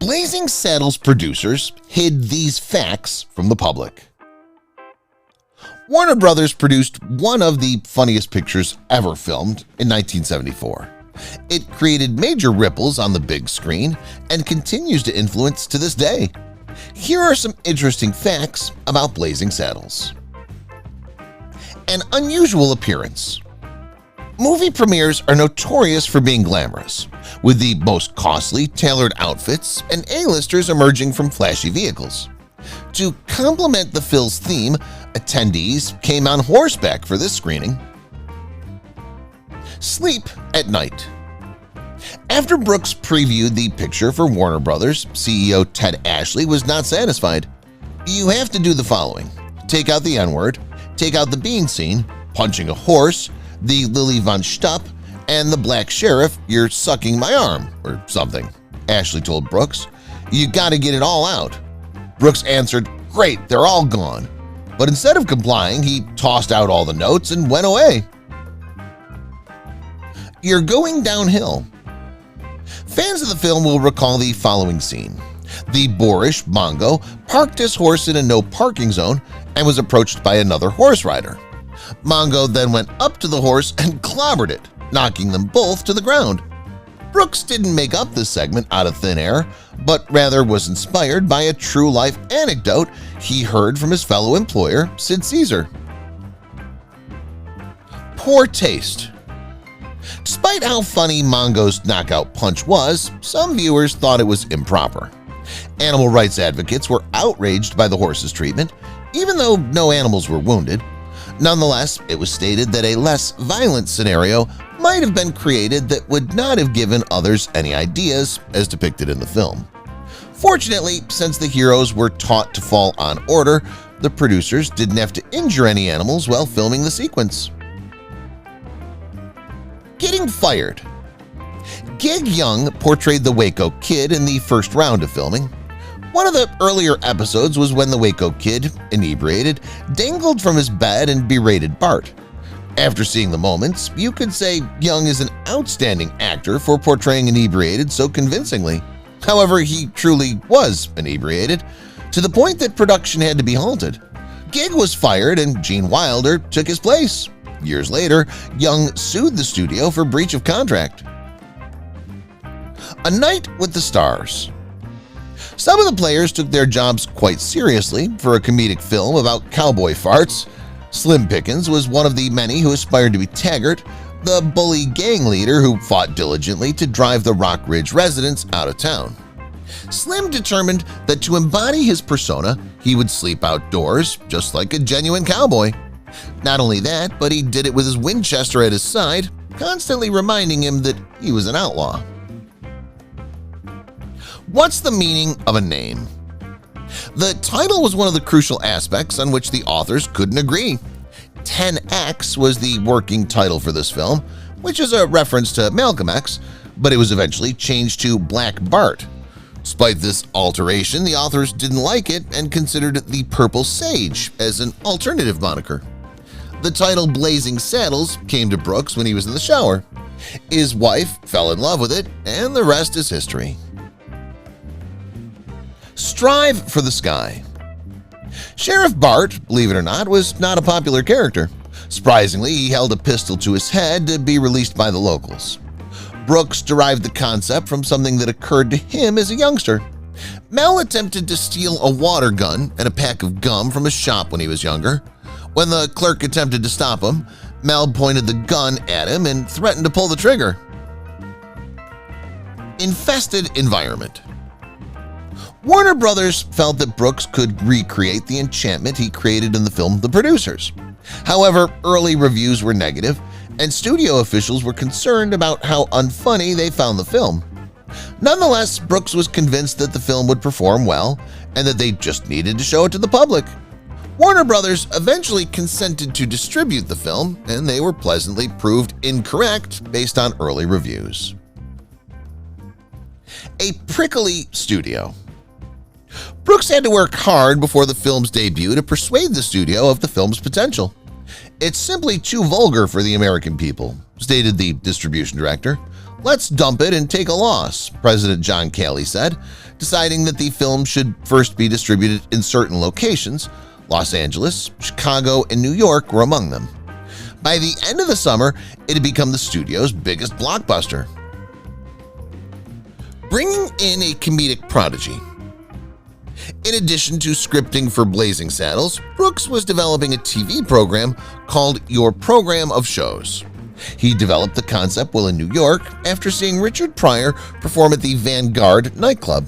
Blazing Saddles producers hid these facts from the public. Warner Brothers produced one of the funniest pictures ever filmed in 1974. It created major ripples on the big screen and continues to influence to this day. Here are some interesting facts about Blazing Saddles. An unusual appearance. Movie premieres are notorious for being glamorous, with the most costly, tailored outfits and A-listers emerging from flashy vehicles. To complement the film's theme, attendees came on horseback for this screening. Sleep at night. After Brooks previewed the picture for Warner Brothers, CEO Ted Ashley was not satisfied. "You have to do the following: take out the N-word, take out the bean scene, punching a horse, the Lily von Stupp, and the black sheriff, you're sucking my arm, or something," Ashley told Brooks. "You gotta get it all out." Brooks answered, "Great, they're all gone." But instead of complying, he tossed out all the notes and went away. You're going downhill. Fans of the film will recall the following scene. The boorish Mongo parked his horse in a no parking zone and was approached by another horse rider. Mongo then went up to the horse and clobbered it, knocking them both to the ground. Brooks didn't make up this segment out of thin air, but rather was inspired by a true-life anecdote he heard from his fellow employer, Sid Caesar. Poor taste. Despite how funny Mongo's knockout punch was, some viewers thought it was improper. Animal rights advocates were outraged by the horse's treatment, even though no animals were wounded. Nonetheless, it was stated that a less violent scenario might have been created that would not have given others any ideas as depicted in the film. Fortunately, since the heroes were taught to fall on order, the producers didn't have to injure any animals while filming the sequence. Getting fired. Gig Young portrayed the Waco Kid in the first round of filming. One of the earlier episodes was when the Waco Kid, inebriated, dangled from his bed and berated Bart. After seeing the moments, you could say Young is an outstanding actor for portraying inebriated so convincingly. However, he truly was inebriated, to the point that production had to be halted. Gig was fired and Gene Wilder took his place. Years later, Young sued the studio for breach of contract. A Night with the Stars. Some of the players took their jobs quite seriously for a comedic film about cowboy farts. Slim Pickins was one of the many who aspired to be Taggart, the bully gang leader who fought diligently to drive the Rock Ridge residents out of town. Slim determined that to embody his persona, he would sleep outdoors just like a genuine cowboy. Not only that, but he did it with his Winchester at his side, constantly reminding him that he was an outlaw. What's the meaning of a name? The title was one of the crucial aspects on which the authors couldn't agree. 10X was the working title for this film, which is a reference to Malcolm X, but it was eventually changed to Black Bart. Despite this alteration, the authors didn't like it and considered the Purple Sage as an alternative moniker. The title Blazing Saddles came to Brooks when he was in the shower. His wife fell in love with it, and the rest is history. Strive for the Sky. Sheriff Bart, believe it or not, was not a popular character. Surprisingly, he held a pistol to his head to be released by the locals. Brooks derived the concept from something that occurred to him as a youngster. Mel attempted to steal a water gun and a pack of gum from a shop when he was younger. When the clerk attempted to stop him, Mel pointed the gun at him and threatened to pull the trigger. Infested environment. Warner Brothers felt that Brooks could recreate the enchantment he created in the film The Producers. However, early reviews were negative, and studio officials were concerned about how unfunny they found the film. Nonetheless, Brooks was convinced that the film would perform well and that they just needed to show it to the public. Warner Brothers eventually consented to distribute the film, and they were pleasantly proved incorrect based on early reviews. A prickly studio. Brooks had to work hard before the film's debut to persuade the studio of the film's potential. "It's simply too vulgar for the American people," stated the distribution director. "Let's dump it and take a loss," President John Calley said, deciding that the film should first be distributed in certain locations. Los Angeles, Chicago, and New York were among them. By the end of the summer, it had become the studio's biggest blockbuster. Bringing in a comedic prodigy. In addition to scripting for Blazing Saddles, Brooks was developing a TV program called Your Program of Shows. He developed the concept while in New York after seeing Richard Pryor perform at the Vanguard nightclub.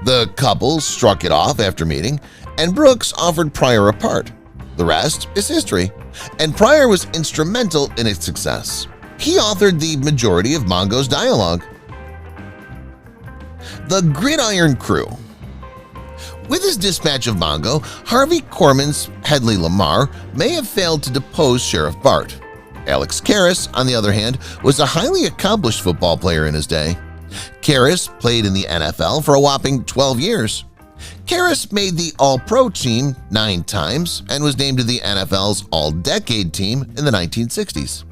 The couple struck it off after meeting, and Brooks offered Pryor a part. The rest is history, and Pryor was instrumental in its success. He authored the majority of Mongo's dialogue. The Gridiron Crew. With his dispatch of Mongo, Harvey Korman's Hedley Lamar may have failed to depose Sheriff Bart. Alex Carris, on the other hand, was a highly accomplished football player in his day. Carris played in the NFL for a whopping 12 years. Carris made the All-Pro team 9 times and was named to the NFL's All-Decade team in the 1960s.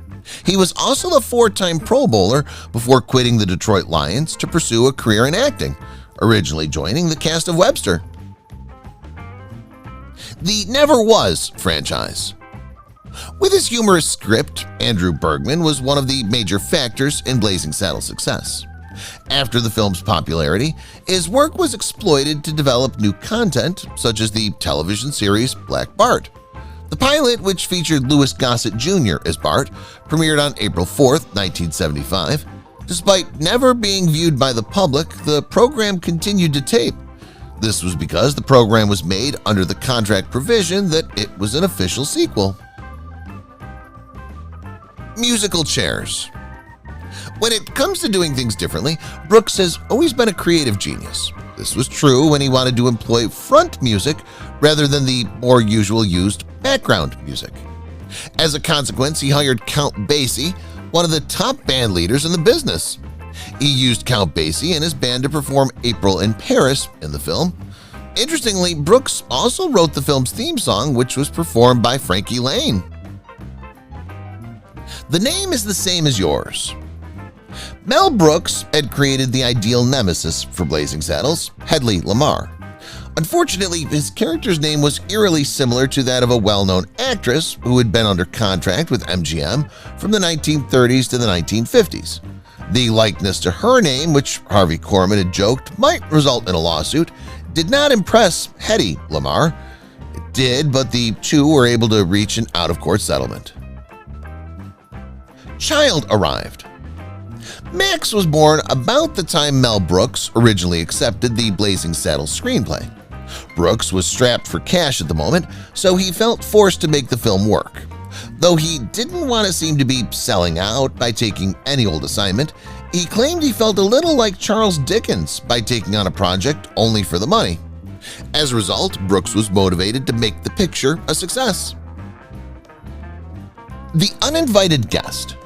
He was also a 4-time Pro Bowler before quitting the Detroit Lions to pursue a career in acting, originally joining the cast of Webster. The Never Was franchise. With his humorous script, Andrew Bergman was one of the major factors in Blazing Saddles' success. After the film's popularity, his work was exploited to develop new content, such as the television series Black Bart. The pilot, which featured Louis Gossett Jr. as Bart, premiered on April 4, 1975. Despite never being viewed by the public, the program continued to tape. This was because the program was made under the contract provision that it was an official sequel. Musical chairs. When it comes to doing things differently, Brooks has always been a creative genius. This was true when he wanted to employ front music rather than the more usual used background music. As a consequence, he hired Count Basie, one of the top band leaders in the business. He used Count Basie and his band to perform April in Paris in the film. Interestingly, Brooks also wrote the film's theme song, which was performed by Frankie Laine. The name is the same as yours. Mel Brooks had created the ideal nemesis for Blazing Saddles, Hedley Lamar. Unfortunately, his character's name was eerily similar to that of a well-known actress who had been under contract with MGM from the 1930s to the 1950s. The likeness to her name, which Harvey Korman had joked might result in a lawsuit, did not impress Hedley Lamar. It did, but the two were able to reach an out-of-court settlement. Child arrived. Max was born about the time Mel Brooks originally accepted the Blazing Saddles screenplay. Brooks was strapped for cash at the moment, so he felt forced to make the film work. Though he didn't want to seem to be selling out by taking any old assignment, he claimed he felt a little like Charles Dickens by taking on a project only for the money. As a result, Brooks was motivated to make the picture a success. The Uninvited Guest.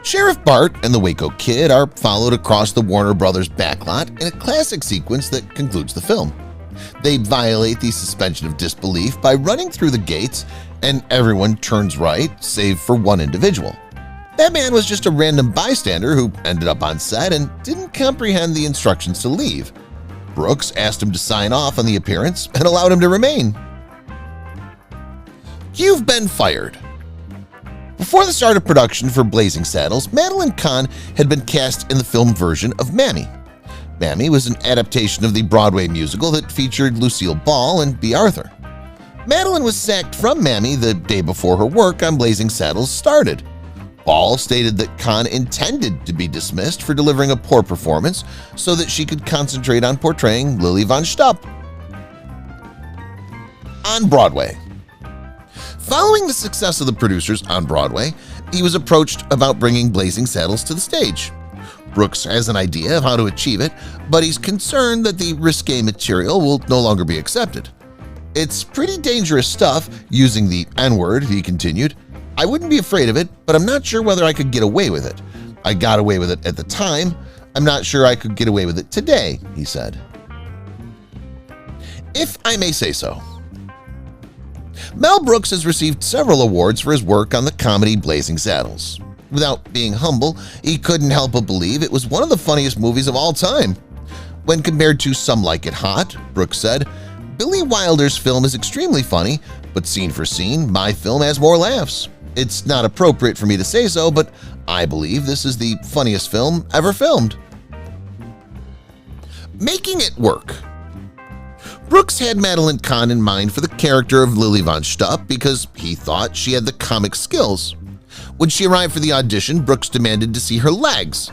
Sheriff Bart and the Waco Kid are followed across the Warner Brothers backlot in a classic sequence that concludes the film. They violate the suspension of disbelief by running through the gates, and everyone turns right, save for one individual. That man was just a random bystander who ended up on set and didn't comprehend the instructions to leave. Brooks asked him to sign off on the appearance and allowed him to remain. You've been fired. Before the start of production for Blazing Saddles, Madeline Kahn had been cast in the film version of Mammy. Mammy was an adaptation of the Broadway musical that featured Lucille Ball and B. Arthur. Madeline was sacked from Mammy the day before her work on Blazing Saddles started. Ball stated that Kahn intended to be dismissed for delivering a poor performance so that she could concentrate on portraying Lily Von Stupp. On Broadway. Following the success of the producers on Broadway, he was approached about bringing Blazing Saddles to the stage. Brooks has an idea of how to achieve it, but he's concerned that the risque material will no longer be accepted. "It's pretty dangerous stuff, using the N-word," he continued. "I wouldn't be afraid of it, but I'm not sure whether I could get away with it. I got away with it at the time. I'm not sure I could get away with it today," he said. If I may say so. Mel Brooks has received several awards for his work on the comedy Blazing Saddles. without being humble, he couldn't help but believe it was one of the funniest movies of all time. When compared to Some Like It Hot, Brooks said, "Billy Wilder's film is extremely funny, but scene for scene, my film has more laughs. It's not appropriate for me to say so, but I believe this is the funniest film ever filmed." Making it work. Brooks had Madeline Kahn in mind for the character of Lily von Stupp because he thought she had the comic skills. When she arrived for the audition, Brooks demanded to see her legs.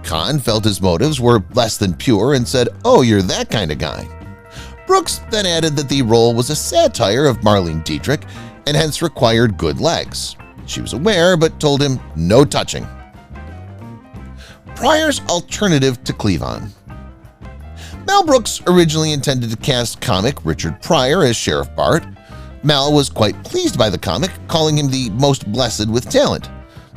Kahn felt his motives were less than pure and said, "Oh, you're that kind of guy." Brooks then added that the role was a satire of Marlene Dietrich and hence required good legs. She was aware but told him no touching. Pryor's alternative to Cleon. Mel Brooks originally intended to cast comic Richard Pryor as Sheriff Bart. Mel was quite pleased by the comic, calling him the most blessed with talent.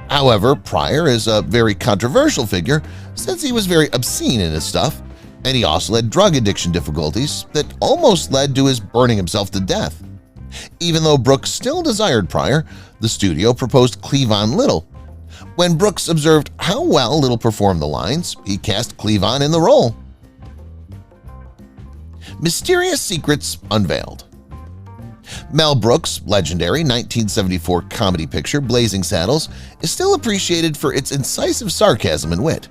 However, Pryor is a very controversial figure since he was very obscene in his stuff, and he also had drug addiction difficulties that almost led to his burning himself to death. Even though Brooks still desired Pryor, the studio proposed Cleon Little. When Brooks observed how well Little performed the lines, he cast Cleon in the role. Mysterious secrets unveiled. Mel Brooks' legendary 1974 comedy picture Blazing Saddles is still appreciated for its incisive sarcasm and wit.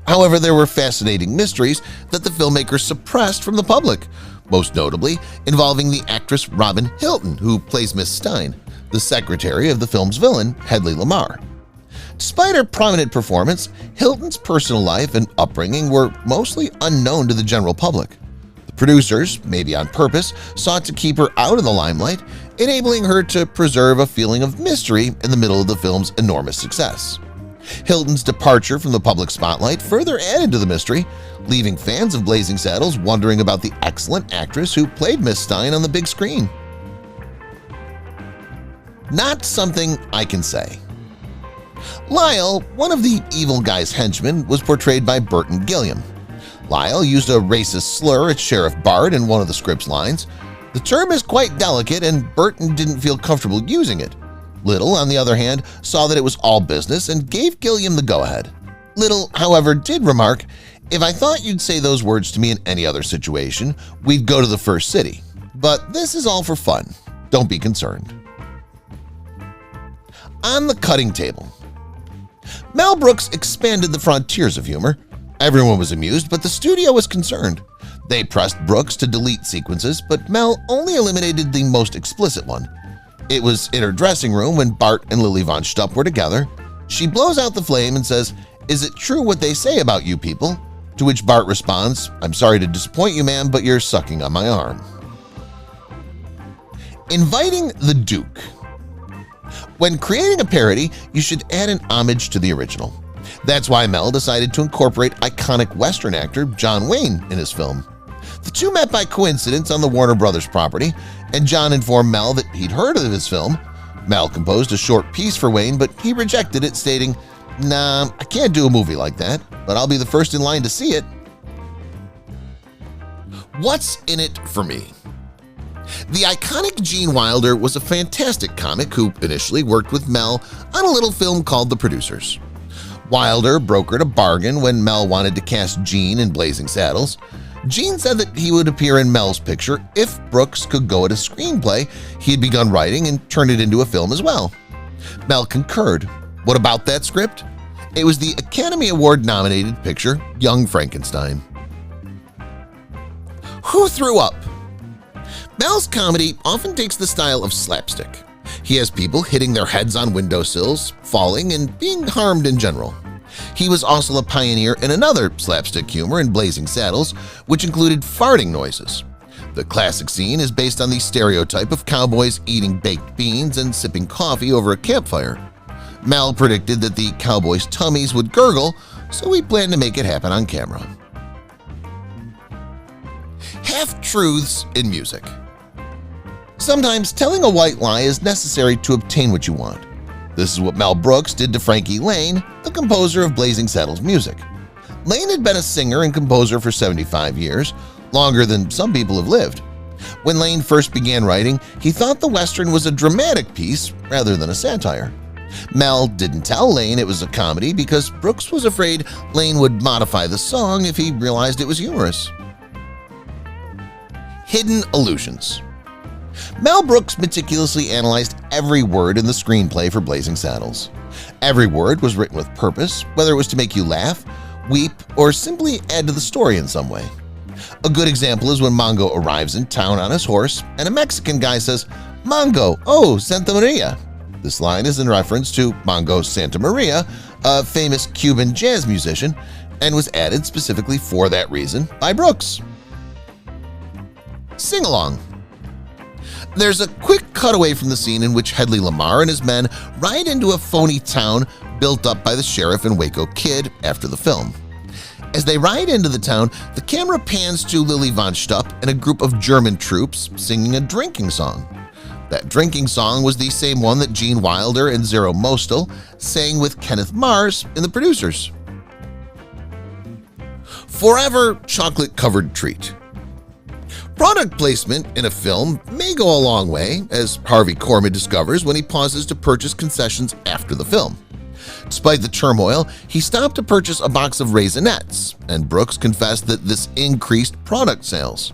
However, there were fascinating mysteries that the filmmaker suppressed from the public, most notably involving the actress Robin Hilton, who plays Miss Stein, the secretary of the film's villain, Hedley Lamar. Despite her prominent performance, Hilton's personal life and upbringing were mostly unknown to the general public. Producers, maybe on purpose, sought to keep her out of the limelight, enabling her to preserve a feeling of mystery in the middle of the film's enormous success. Hilton's departure from the public spotlight further added to the mystery, leaving fans of Blazing Saddles wondering about the excellent actress who played Miss Stein on the big screen. Not something I can say. Lyle, one of the evil guy's henchmen, was portrayed by Burton Gilliam. Lyle used a racist slur at Sheriff Bart in one of the script's lines. The term is quite delicate and Burton didn't feel comfortable using it. Little, on the other hand, saw that it was all business and gave Gilliam the go-ahead. Little, however, did remark, "If I thought you'd say those words to me in any other situation, we'd go to the first city. But this is all for fun. Don't be concerned." On the cutting table. Mel Brooks expanded the frontiers of humor. Everyone was amused, but the studio was concerned. They pressed Brooks to delete sequences, but Mel only eliminated the most explicit one. It was in her dressing room when Bart and Lily von Stupp were together. She blows out the flame and says, "Is it true what they say about you people?" To which Bart responds, "I'm sorry to disappoint you, ma'am, but you're sucking on my arm." Inviting the Duke. When creating a parody, you should add an homage to the original. That's why Mel decided to incorporate iconic Western actor John Wayne in his film. The two met by coincidence on the Warner Brothers property, and John informed Mel that he'd heard of his film. Mel composed a short piece for Wayne, but he rejected it, stating, "Nah, I can't do a movie like that, but I'll be the first in line to see it." What's in it for me? The iconic Gene Wilder was a fantastic comic who initially worked with Mel on a little film called The Producers. Wilder brokered a bargain when Mel wanted to cast Gene in Blazing Saddles. Gene said that he would appear in Mel's picture if Brooks could go at a screenplay he had begun writing and turn it into a film as well. Mel concurred. What about that script? It was the Academy Award-nominated picture Young Frankenstein. Who threw up? Mel's comedy often takes the style of slapstick. He has people hitting their heads on windowsills, falling, and being harmed in general. He was also a pioneer in another slapstick humor in Blazing Saddles, which included farting noises. The classic scene is based on the stereotype of cowboys eating baked beans and sipping coffee over a campfire. Mel predicted that the cowboys' tummies would gurgle, so he planned to make it happen on camera. Half-truths in music. Sometimes telling a white lie is necessary to obtain what you want. This is what Mel Brooks did to Frankie Laine, the composer of Blazing Saddles music. Laine had been a singer and composer for 75 years, longer than some people have lived. When Laine first began writing, he thought the Western was a dramatic piece rather than a satire. Mel didn't tell Lane it was a comedy because Brooks was afraid Lane would modify the song if he realized it was humorous. Hidden allusions. Mel Brooks meticulously analyzed every word in the screenplay for Blazing Saddles. Every word was written with purpose, whether it was to make you laugh, weep, or simply add to the story in some way. A good example is when Mongo arrives in town on his horse and a Mexican guy says, "Mongo, oh, Santa Maria." This line is in reference to Mongo Santa Maria, a famous Cuban jazz musician, and was added specifically for that reason by Brooks. Sing-along. There's a quick cutaway from the scene in which Hedley Lamar and his men ride into a phony town built up by the sheriff and Waco Kid after the film. As they ride into the town, the camera pans to Lily von Stupp and a group of German troops singing a drinking song. That drinking song was the same one that Gene Wilder and Zero Mostel sang with Kenneth Mars in The Producers. Forever chocolate-covered treat. Product placement in a film may go a long way, as Harvey Korman discovers when he pauses to purchase concessions after the film. Despite the turmoil, he stopped to purchase a box of Raisinets, and Brooks confessed that this increased product sales.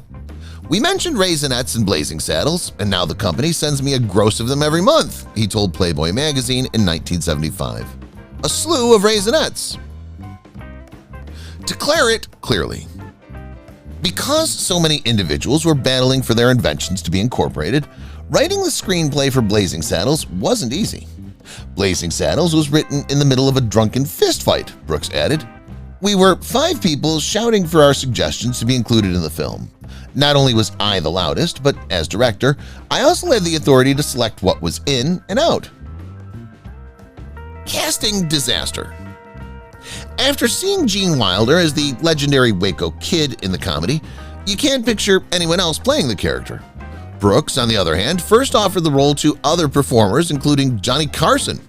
"We mentioned Raisinets in Blazing Saddles, and now the company sends me a gross of them every month," he told Playboy magazine in 1975. A slew of Raisinets. Declare it clearly. Because so many individuals were battling for their inventions to be incorporated, writing the screenplay for Blazing Saddles wasn't easy. Blazing Saddles was written in the middle of a drunken fistfight, Brooks added. "We were 5 people shouting for our suggestions to be included in the film. Not only was I the loudest, but as director, I also had the authority to select what was in and out." Casting disaster. After seeing Gene Wilder as the legendary Waco Kid in the comedy, you can't picture anyone else playing the character. Brooks, on the other hand, first offered the role to other performers, including Johnny Carson.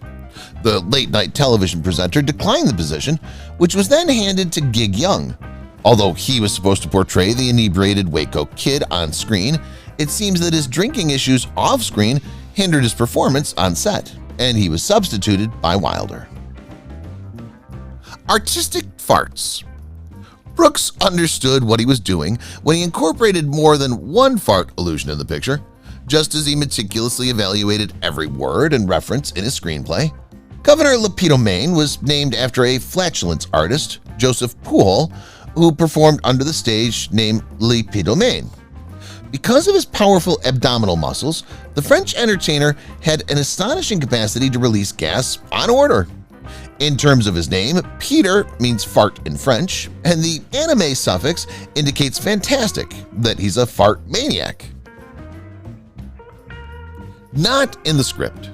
The late-night television presenter declined the position, which was then handed to Gig Young. Although he was supposed to portray the inebriated Waco Kid on screen, it seems that his drinking issues off-screen hindered his performance on set, and he was substituted by Wilder. Artistic farts. Brooks understood what he was doing when he incorporated more than one fart allusion in the picture, just as he meticulously evaluated every word and reference in his screenplay. Governor Lepidomain was named after a flatulence artist, Joseph Pujol, who performed under the stage name Lepidomain. Because of his powerful abdominal muscles, the French entertainer had an astonishing capacity to release gas on order. In terms of his name, Peter means fart in French, and the anime suffix indicates fantastic, that he's a fart maniac. Not in the script.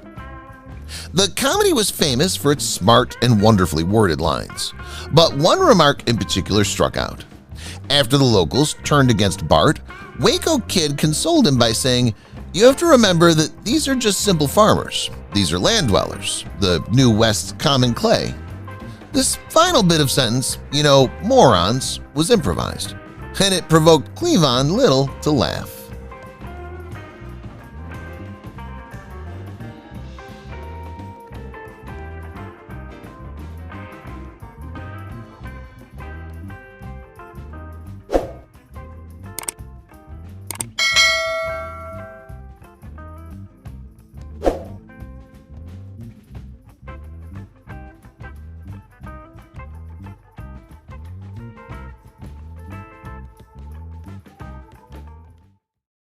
The comedy was famous for its smart and wonderfully worded lines, but one remark in particular struck out. After the locals turned against Bart, Waco Kid consoled him by saying, "You have to remember that these are just simple farmers. These are land dwellers, the New West's common clay." This final bit of sentence, morons, was improvised, and it provoked Cleon Little to laugh.